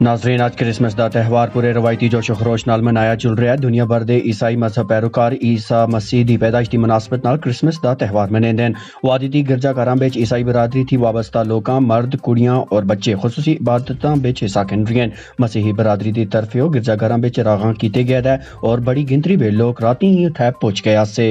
नाज़रीन, आज क्रिसमस का त्यौहार पूरे रवायती जोशो खरोश नाल मनाया चल रहा है। दुनिया भर के ईसाई मजहब पैरोकार ईसा मसीह की पैदाइश की मुनासबत नाल क्रिसमस का त्यौहार मनाते हैं। वादी दी गिरजाघरां विच ईसाई बरादरी थी वाबस्ता लोकां, मर्द, कुड़ियां और बच्चे खुसूसी इबादतां विच हिस्सा गिन रहे हैं। मसीही बरादरी की तरफों गिरजाघरां विच रागां कीते गए है और बड़ी गिनतरी में लोग राती ही उत्थे पहुंच गए से।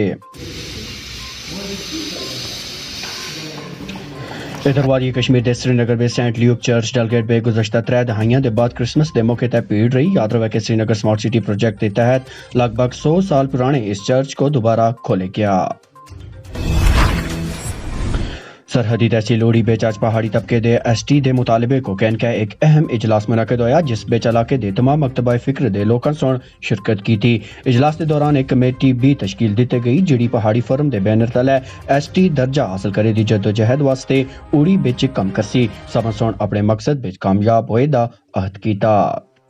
इधर वादी कश्मीर के श्रीनगर में सेंट ल्यूक चर्च डेलगेट में गुज़श्ता 3 दहाइयां के बाद क्रिसमस के मौके पर भीड़ रही। याद रहे कि श्रीनगर स्मार्ट सिटी प्रोजेक्ट के तहत लगभग 100 साल पुराने इस चर्च को दोबारा खोले गया। सरहदी तहसील लोहड़ी बेच आज पहाड़ी तबके दे ST दे मुतालबे को कहन के एक अहम इजलास मुनक़द होया, जिस बेच इलाके दे तमाम मकतबा फिक्र दे लोकां सोन शिरकत की थी। इजलास के दौरान एक कमेटी भी तश्कील दी गई जिहड़ी पहाड़ी फोरम दे बैनर तले ST दर्जा हासिल करे दी जद्दोजहद वास्ते उड़ी बेच कम करसी। सब सोन अपने मकसद बेच कामयाब होए दा अहद कीता।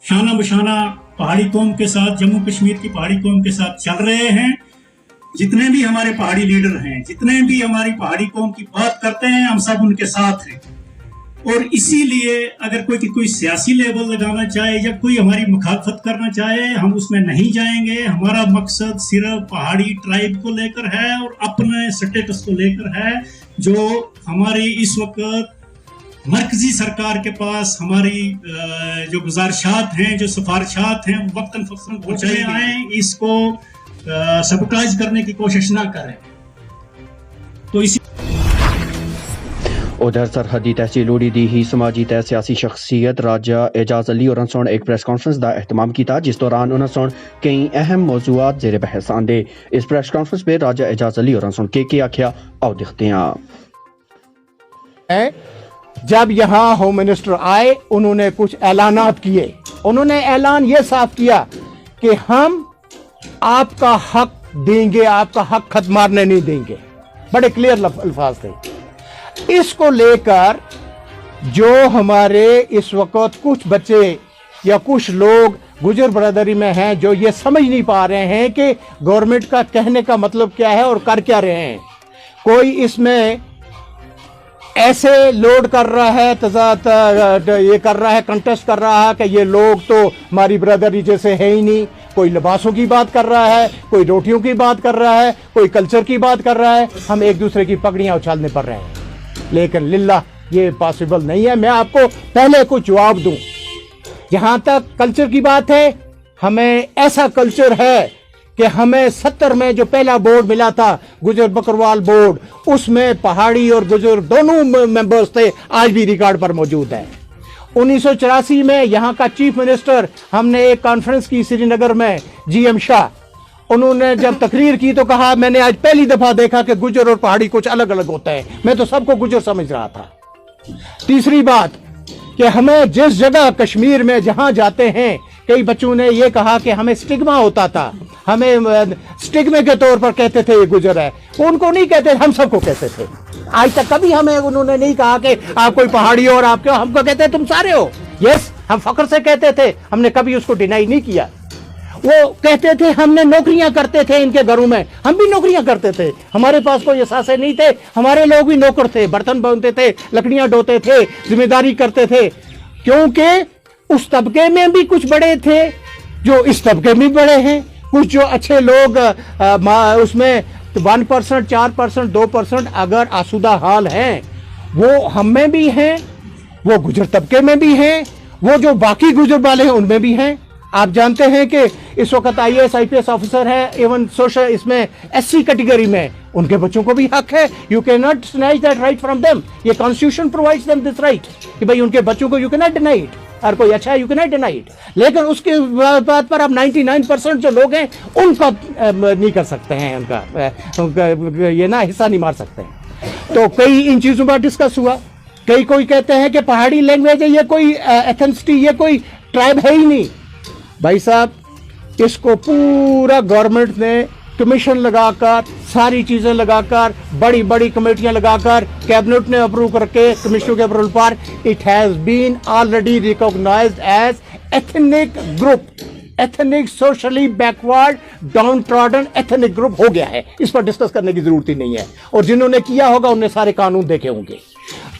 शाना बशाना पहाड़ी कौम के साथ, जम्मू कश्मीर की पहाड़ी कौम के साथ चल रहे हैं। जितने भी हमारे पहाड़ी लीडर हैं, जितने भी हमारी पहाड़ी कौम की बात करते हैं, हम सब उनके साथ हैं। और इसीलिए अगर कोई सियासी लेवल लगाना चाहे या कोई हमारी मुखालफत करना चाहे, हम उसमें नहीं जाएंगे। हमारा मकसद सिर्फ पहाड़ी ट्राइब को लेकर है और अपने स्टेटस को लेकर है, जो हमारी इस वक्त मरकजी सरकार के पास हमारी जो गुजारिशात हैं, जो सिफारिशात हैं, वक्तन फक्तन पहुंचाए आए, इसको सबटाइज करने की कोशिश ना करें। तो इसी उधर सरहदी तहसील लोहड़ी दी ही समाजी तय सियासी शख्सियत राजा एजाज अली और उन्होंने एक प्रेस कॉन्फ्रेंस का एहतमाम किया, जिस दौरान उन्होंने कई अहम मौजूआत जेरे बहस आंदे। इस प्रेस कॉन्फ्रेंस में राजा एजाज अली और उन्होंने के आख्या आओ दिखते हैं। जब यहाँ होम मिनिस्टर आए, उन्होंने कुछ ऐलानात किए। उन्होंने ऐलान ये साफ किया कि हम आपका हक देंगे, आपका हक खत्म मारने नहीं देंगे। बड़े क्लियर अल्फाज थे। इसको लेकर जो हमारे इस वक्त कुछ बच्चे या कुछ लोग गुजर बरादरी में हैं, जो ये समझ नहीं पा रहे हैं कि गवर्नमेंट का कहने का मतलब क्या है और कर क्या रहे हैं। कोई इसमें ऐसे लोड कर रहा है, ये कर रहा है, कंटेस्ट कर रहा है कि ये लोग तो हमारी ब्रदरी जैसे है ही नहीं। कोई लिबासों की बात कर रहा है, कोई रोटियों की बात कर रहा है, कोई कल्चर की बात कर रहा है। हम एक दूसरे की पगड़ियां उछालने पड़ रहे हैं, लेकिन लिल्लाह ये पॉसिबल नहीं है। मैं आपको पहले कुछ जवाब दूं। जहां तक कल्चर की बात है, हमें ऐसा कल्चर है कि हमें 70 में जो पहला बोर्ड मिला था, गुजर बकरवाल बोर्ड, उसमें पहाड़ी और गुजर दोनों मेंबर्स थे, आज भी रिकॉर्ड पर मौजूद है। 1984 में यहाँ का चीफ मिनिस्टर, हमने एक कॉन्फ्रेंस की श्रीनगर में, GM शाह, उन्होंने जब तकरीर की तो कहा मैंने आज पहली दफा देखा कि गुजर और पहाड़ी कुछ अलग अलग होता है। मैं तो सबको गुजर समझ रहा था। तीसरी बात कि हमें जिस जगह कश्मीर में जहां जाते हैं, कई बच्चों ने ये कहा कि हमें स्टिग्मा होता था, हमें स्टिग्मे के तौर पर कहते थे ये गुजर है। उनको नहीं कहते, हम सबको कहते थे। आज तक कभी हमें उन्होंने नहीं कहा कि आप कोई पहाड़ी हो और आप क्यों, हमको कहते तुम सारे हो। यस, हम फख्र से कहते थे, हमने कभी उसको डिनाई नहीं किया। वो कहते थे हमने नौकरियां करते थे इनके घरों में, हम भी नौकरियां करते थे। हमारे पास कोई एहसास नहीं थे, हमारे लोग भी नौकर थे, बर्तन बनते थे, लकड़ियां ढोते थे, जिम्मेदारी करते थे। क्योंकि उस तबके में भी कुछ बड़े थे जो इस तबके में बड़े हैं, कुछ जो अच्छे लोग उसमें 1%, 4%, 2% अगर आसूदा हाल हैं, वो हम में भी हैं, वो गुजर तबके में भी हैं, वो जो बाकी गुजर वाले हैं उनमें भी हैं। आप जानते हैं कि इस वक्त IAS IPS ऑफिसर है, इवन सोशल इसमें SC कैटेगरी में, उनके बच्चों को भी हक है। You can not snatch that right from them. ये constitution provides them this right कि भाई उनके बच्चों को you can not deny it, और कोई अच्छा है you can not deny it. लेकिन उसके बात पर आप 99% जो लोग हैं उनका नहीं कर सकते हैं, उनका ये ना हिस्सा नहीं मार सकते हैं। तो कई इन चीजों पर डिस्कस हुआ। कई कोई कहते हैं कि पहाड़ी लैंग्वेज है, ये कोई एथेंसिटी, ये कोई ट्राइब है ही नहीं। भाई साहब, इसको पूरा गवर्नमेंट ने कमीशन लगाकर, सारी चीजें लगाकर, बड़ी बड़ी कमेटियां लगाकर, कैबिनेट ने अप्रूव करके, कमिश्नर के अप्रूवल पर it has been already recognised as ethnic group, ethnic socially backward downtrodden ethnic group हो गया है। इस पर डिस्कस करने की जरूरत ही नहीं है। और जिन्होंने किया होगा उन्हें सारे कानून देखे होंगे।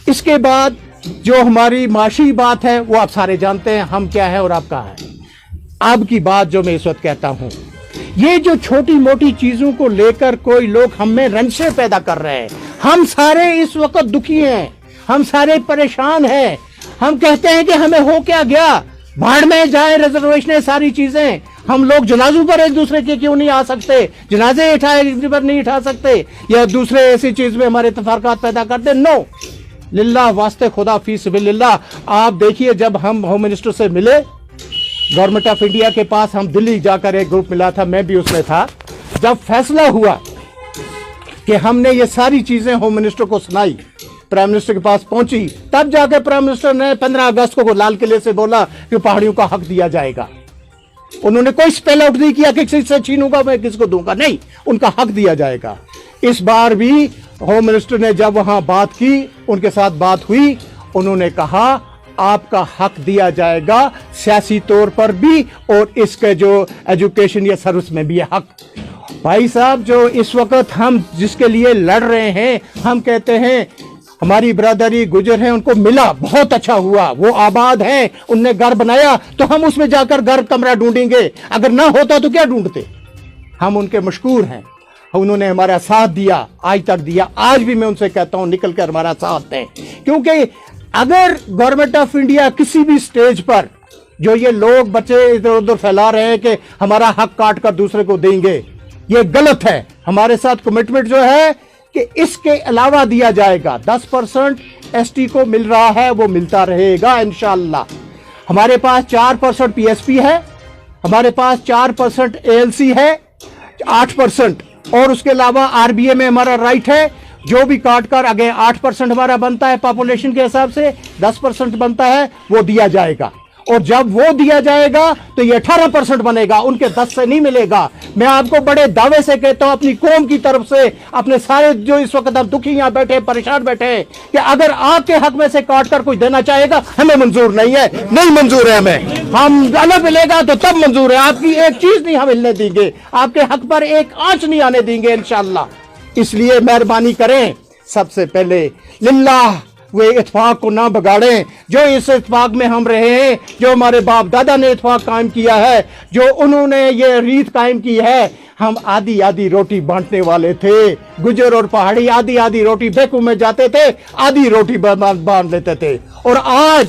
इसके बाद जो हमारी माशी बात है वो आप सारे जानते हैं, हम क्या है और आप कहाँ हैं। अब की बात जो मैं इस वक्त कहता हूं, ये जो छोटी मोटी चीजों को लेकर कोई लोग हम में रंजिशें पैदा कर रहे हैं, हम सारे इस वक्त दुखी हैं, हम सारे परेशान हैं। हम कहते हैं कि हमें हो क्या गया, भाड़ में जाए रिजर्वेशन सारी चीजें, हम लोग जनाजों पर एक दूसरे के क्यों नहीं आ सकते, जनाजे उठाए पर नहीं उठा सकते, या दूसरे ऐसी चीज में हमारे तफरकात पैदा करते। नो, लिल्लाह वास्ते खुदा फी सबिलिल्लाह। आप देखिए, जब हम होम मिनिस्टर से मिले, गवर्नमेंट ऑफ इंडिया के पास, हम दिल्ली जाकर एक ग्रुप मिला था, मैं भी उसमें था, जब फैसला हुआ कि हमने ये सारी चीजें होम मिनिस्टर को सुनाई, प्राइम मिनिस्टर के पास पहुंची, तब जाकर प्राइम मिनिस्टर ने 15 अगस्त को लाल किले से बोला कि पहाड़ियों का हक दिया जाएगा। उन्होंने कोई स्पेल आउट नहीं किया कि किसी से छीनूंगा मैं किसको दूंगा, नहीं, उनका हक दिया जाएगा। इस बार भी होम मिनिस्टर ने जब वहां बात की, उनके साथ बात हुई, उन्होंने कहा आपका हक दिया जाएगा सियासी तौर पर भी, और इसके जो एजुकेशन या सर्विस में भी है हक। भाई साहब, जो इस वक्त हम जिसके लिए लड़ रहे हैं, हम कहते हैं हमारी बरादरी गुजर है, उनको मिला, बहुत अच्छा हुआ, वो आबाद हैं, उनने घर बनाया, तो हम उसमें जाकर घर कमरा ढूंढेंगे। अगर ना होता तो क्या ढूंढते। हम उनके मशकूर हैं, उन्होंने हमारा साथ दिया, आज तक दिया, आज भी मैं उनसे कहता हूं निकल कर हमारा साथ दें। क्योंकि अगर गवर्नमेंट ऑफ इंडिया किसी भी स्टेज पर जो ये लोग बच्चे इधर उधर फैला रहे हैं कि हमारा हक काट कर दूसरे को देंगे, ये गलत है। हमारे साथ कमिटमेंट जो है कि इसके अलावा दिया जाएगा। 10% एसटी को मिल रहा है, वो मिलता रहेगा इंशाअल्लाह। हमारे पास 4% पीएसपी है, हमारे पास 4% एएलसी है, 8%, और उसके अलावा आरबीए में हमारा राइट है, जो भी काट कर आगे 8% हमारा बनता है पॉपुलेशन के हिसाब से, 10% बनता है, वो दिया जाएगा। और जब वो दिया जाएगा तो ये 18% बनेगा, उनके 10 से नहीं मिलेगा। मैं आपको बड़े दावे से कहता हूं अपनी कौम की तरफ से, अपने सारे जो इस वक्त आप दुखी यहां बैठे परेशान बैठे, कि अगर आपके हक में से काट कर कोई देना चाहेगा, हमें मंजूर नहीं है, नहीं मंजूर है हमें। हम अलग मिलेगा तो तब मंजूर है, आपकी एक चीज नहीं हम हिलने देंगे, आपके हक पर एक आंच नहीं आने देंगे इंशाअल्लाह। इसलिए मेहरबानी करें, सबसे पहले लिल्लाह वे इत्फाक को ना बगाड़ें। जो इस इत्फाक में हम रहे हैं, जो हमारे बाप दादा ने इत्फाक कायम किया है, जो उन्होंने ये रीत कायम की है, हम आधी आधी रोटी बांटने वाले थे। गुजर और पहाड़ी आधी आधी रोटी, बेकू में जाते थे, आधी रोटी बांट लेते थे। और आज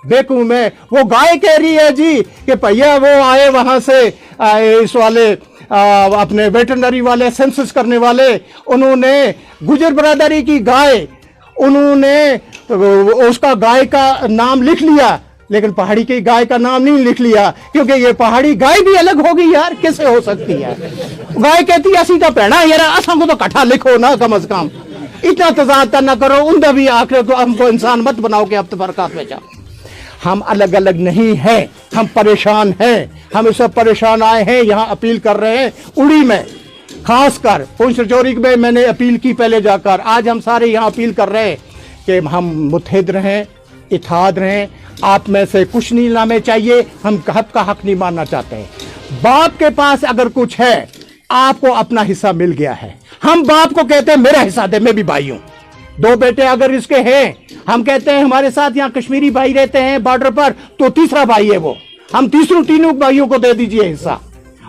बेकू में वो गाय कह रही है जी कि भैया वो आए वहां से इस वाले अपने वेटरनरी वाले सेंसस करने वाले, उन्होंने गुजर बरादरी की गाय, उन्होंने उसका गाय का नाम लिख लिया, लेकिन पहाड़ी की गाय का नाम नहीं लिख लिया, क्योंकि ये पहाड़ी गाय भी अलग होगी यार, कैसे हो सकती है। गाय कहती है असी तो भैना यार, असा को तो कट्ठा लिखो ना, कम अज कम इतना तजाद ना करो, उनका भी आखिर को हमको इंसान मत बनाओ के अब तफरकात में जाओ। हम अलग अलग नहीं हैं, हम परेशान हैं, हम इस सब परेशान आए हैं, यहाँ अपील कर रहे हैं। उड़ी में खासकर पुंछ रजौरी में मैंने अपील की पहले जाकर, आज हम सारे यहाँ अपील कर रहे हैं कि हम मुत्तहिद रहें, इत्तेहाद रहें। आप में से कुछ नहीं लाने चाहिए, हम हक का हक नहीं मानना चाहते हैं। बाप के पास अगर कुछ है, आपको अपना हिस्सा मिल गया है, हम बाप को कहते हैं मेरा हिस्सा दे, मैं भी भाई हूं। 2 बेटे अगर इसके हैं, हम कहते हैं हमारे साथ यहाँ कश्मीरी भाई रहते हैं बॉर्डर पर, तो तीसरा भाई है वो, हम तीनों भाइयों को दे दीजिए हिस्सा।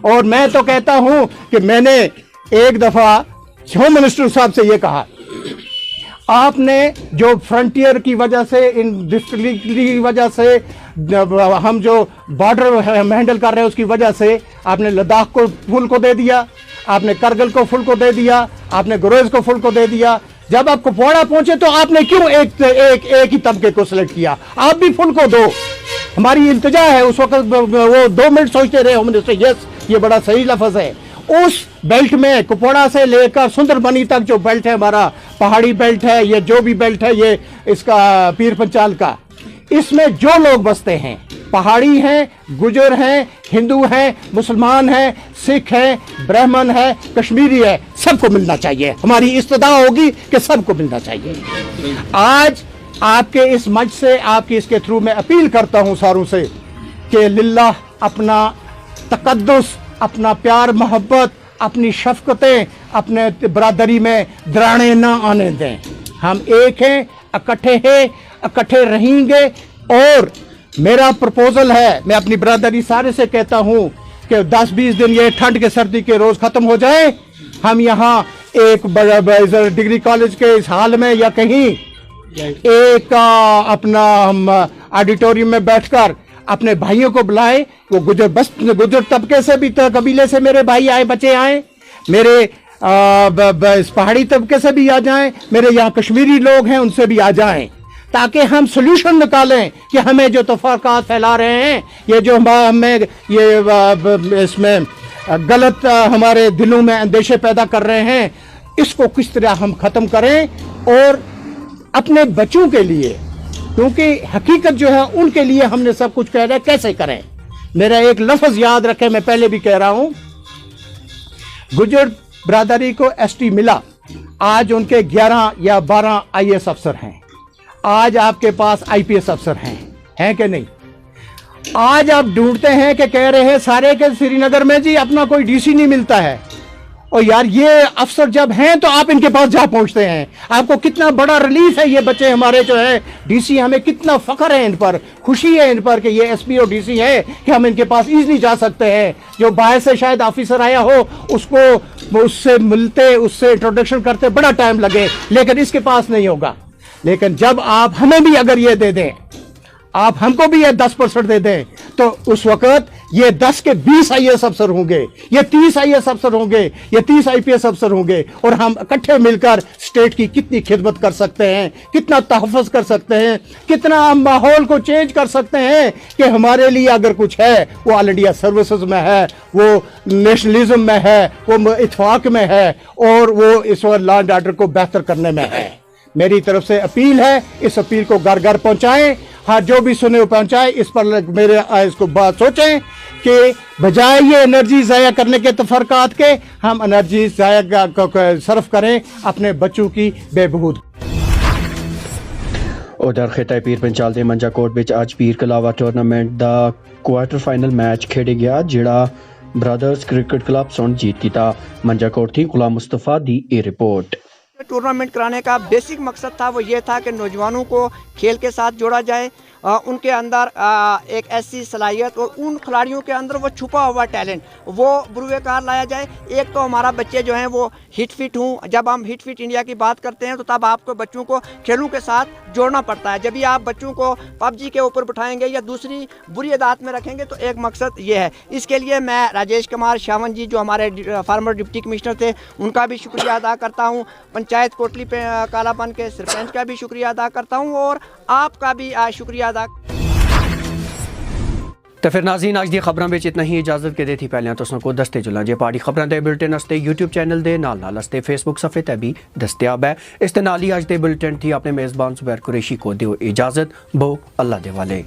और मैं तो कहता हूं कि मैंने एक दफा होम मिनिस्टर साहब से ये कहा, आपने जो फ्रंटियर की वजह से, इन डिस्ट्रिक्ट की वजह से, हम जो बॉर्डर हैंडल कर रहे हैं उसकी वजह से, आपने लद्दाख को फुल को दे दिया, आपने करगिल को फुल को दे दिया, आपने गुरेज को फुल को दे दिया। जब आप कुपवाड़ा पहुंचे तो आपने क्यों एक ही तबके को सिलेक्ट किया? आप भी फुल को दो। हमारी इल्तिजा है, उस वक्त वो 2 मिनट सोचते रहे होम मिनिस्टर, यस ये बड़ा सही लफ्ज है। उस बेल्ट में कुपवाड़ा से लेकर सुंदरबनी तक जो बेल्ट है, हमारा पहाड़ी बेल्ट है, ये जो भी बेल्ट है, ये इसका पीर पंचाल का, इसमें जो लोग बसते हैं, पहाड़ी हैं, गुजर हैं, हिंदू हैं, मुसलमान हैं, सिख हैं, ब्राह्मण है, कश्मीरी है, सबको मिलना चाहिए। हमारी इस्तदा होगी कि सबको मिलना चाहिए। आज आपके इस मंच से, आपके इसके थ्रू मैं अपील करता हूं सारों से कि लिल्लाह अपना तकद्दुस, अपना प्यार मोहब्बत, अपनी शफकतें अपने बरादरी में दराड़े ना आने दें। हम एक हैं, इकट्ठे हैं, इकट्ठे रहेंगे। और मेरा प्रपोजल है, मैं अपनी बरादरी सारे से कहता हूं कि 10-20 दिन ये ठंड के सर्दी के रोज खत्म हो जाए, हम यहाँ एक डिग्री कॉलेज के इस हाल में या कहीं एक अपना हम ऑडिटोरियम में बैठकर अपने भाइयों को बुलाएं। वो गुजर तबके से भी, कबीले से मेरे भाई आए, बच्चे आए, मेरे इस पहाड़ी तबके से भी आ जाएं, मेरे यहाँ कश्मीरी लोग हैं उनसे भी आ जाएं, ताकि हम सोल्यूशन निकालें कि हमें जो तफरकात फैला रहे हैं, ये जो हमें ये इसमें गलत हमारे दिलों में अंदेशे पैदा कर रहे हैं, इसको किस तरह हम ख़त्म करें। और अपने बच्चों के लिए, क्योंकि हकीकत जो है उनके लिए हमने सब कुछ कह रहे हैं, कैसे करें। मेरा एक लफ्ज़ याद रखें, मैं पहले भी कह रहा हूं, गुजर बरादरी को एसटी मिला, आज उनके 11 या 12 आईएएस अफसर हैं, आज आपके पास आईपीएस अफसर हैं कि नहीं। आज आप ढूंढते हैं कि कह रहे हैं सारे के श्रीनगर में जी अपना कोई डीसी नहीं मिलता है। और यार ये अफसर जब हैं तो आप इनके पास जा पहुंचते हैं, आपको कितना बड़ा रिलीफ है। ये बच्चे हमारे जो है डीसी, हमें कितना फख्र है इन पर, खुशी है इन पर कि ये एसपी और डीसी है कि हम इनके पास इजीली जा सकते हैं। जो बाहर से शायद ऑफिसर आया हो, उसको उससे मिलते, उससे इंट्रोडक्शन करते बड़ा टाइम लगे, लेकिन इसके पास नहीं होगा। लेकिन जब आप हमें भी अगर ये दे दें, आप हमको भी ये 10% दे दें, तो उस वक्त ये 10 के 20 आईएएस अफसर होंगे, ये 30 आईएएस अफसर होंगे, ये 30 आईपीएस अफसर होंगे, और हम इकट्ठे मिलकर स्टेट की कितनी खिदमत कर सकते हैं, कितना तहफ़्फ़ुज़ कर सकते हैं, कितना हम माहौल को चेंज कर सकते हैं कि हमारे लिए अगर कुछ है वो ऑल इंडिया सर्विसेज में है, वो नेशनलिज्म में है, वो इत्तेफाक में है, और वो इस वक्त लॉ एंड ऑर्डर को बेहतर करने में है। मेरी तरफ से अपील है, इस अपील को घर घर पहुंचाएं, हाँ जो भी सुने वो पहुंचाएं। इस पर मेरे इसको बात सोचें कि बजाय ये एनर्जी ज़ाया करने के तफरकात के, हम एनर्जी ज़ाया सर्फ करें अपने बच्चों की बेबहूद। उधर खिताई पीर पंचाल दे मंजा कोट विच आज पीर कलावा टूर्नामेंट दा क्वार्टर फाइनल मैच खेड़े गया, जिहड़ा ब्रदर्स क्रिकेट क्लब सुन जीत कीता। मंजा कोट थी गुलाम मुस्तफ़ा दी ए रिपोर्ट। टूर्नामेंट कराने का बेसिक मकसद था वो ये था कि नौजवानों को खेल के साथ जोड़ा जाए, उनके अंदर एक ऐसी सलाहियत और उन खिलाड़ियों के अंदर वो छुपा हुआ टैलेंट वो बुरुएकार लाया जाए। एक तो हमारा बच्चे जो हैं वो हिट फिट हूँ, जब हम हिट फिट इंडिया की बात करते हैं तो तब आपको बच्चों को खेलों के साथ जोड़ना पड़ता है। जब भी आप बच्चों को पबजी के ऊपर बिठाएंगे या दूसरी बुरी आदत में रखेंगे तो एक मकसद ये है। इसके लिए मैं राजेश कुमार शावन जी जो हमारे फार्मर डिप्टी कमिश्नर थे उनका भी शुक्रिया अदा करता हूँ, पंचायत कोटली पे कालापन के सरपंच का भी शुक्रिया अदा करता हूँ, और आपका भी शुक्रिया अदा। तो फिर नाज़रीन आज दी खबरां विच इतना ही, इजाजत के देती पहले तुसां को दस्ते जुला जे पहाड़ी खबरां दे बुलेटिन असते यूट्यूब चैनल दे नाल असते फेसबुक सफ़े ते भी दस्तयाब है। इस ते नाल ही अज दे बुलेटिन थी अपने मेज़बान ज़ुबैर कुरैशी को दिओ इजाजत, बो अल्लाह दे वाले।